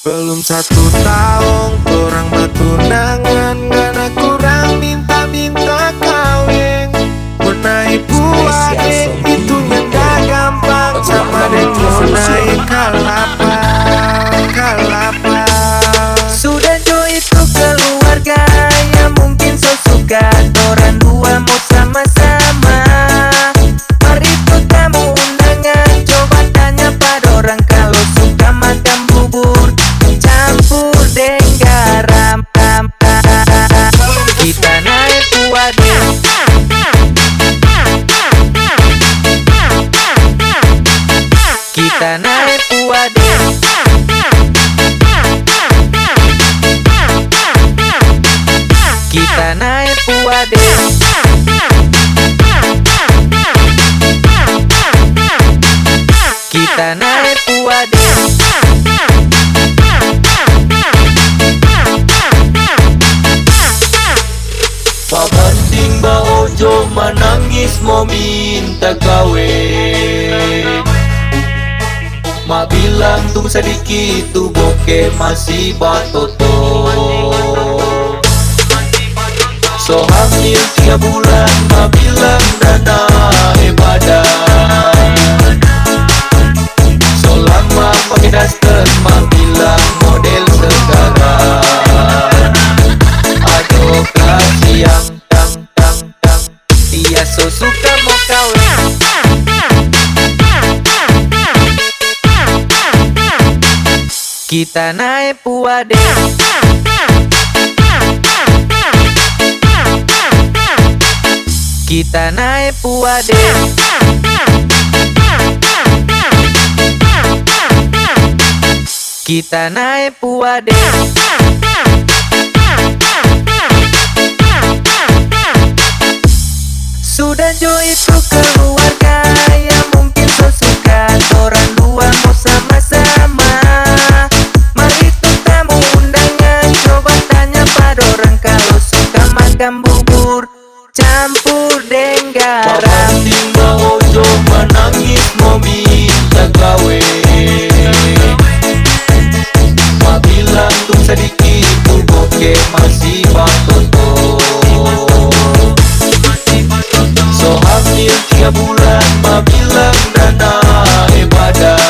Belum 1 tahun kurang bertunangan, karena kurang minta-minta kawin. Menaik buah itu gak gampang, sama deng mau naik kalapa. Sudah jo itu keluarga yang mungkin so suka orang dua mau sama-sama. Mari tuh tamu undangan, coba tanya pada orang kalau suka makan bubur campur dengan garam. Kita naik puade, kita naik puade, kita naik puade, kita naik puade. Pabanding ba ojo menangis mau minta kawin. Ma bilang tung sedikit tu boke masih batoto. So hamil 3 bulan ma bilang dana ibadah. So lama pakai daster ma bilang model sekarang. Aduh kasih yang tang Dia so suka mau kawin. Kita naik puade, kita naik puade, kita naik puade. Sudah jo itu keluarga yang mungkin so suka orang dua mau sama-sama. Mari tuh tamu undangan, coba tanya pada orang kalau suka makan bubur campur dengan garam. Pabanding ba ojo menangis mau minta kawin. Ma bilang tung sedikit tu boke masih batoto. So hamil 3 bulan ma bilang dana ibadah.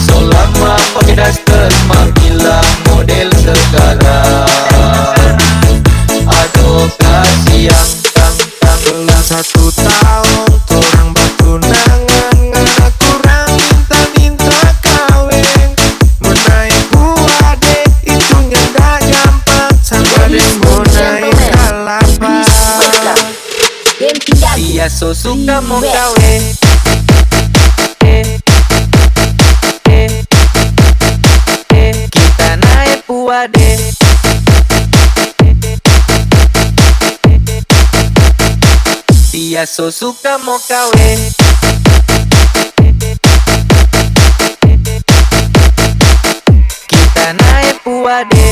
So lama pakai daster ma bilang model sekarang. Aduh kasih yang tang Belum 1 tahun kurang bertunangan, karena kurang minta-minta kawin. Menaik buah itu gak gampang, sama deng mau naik kalapa. Dia so suka mau kawin. Kita naik puade, dia so suka mau kawin. Kita naik puade,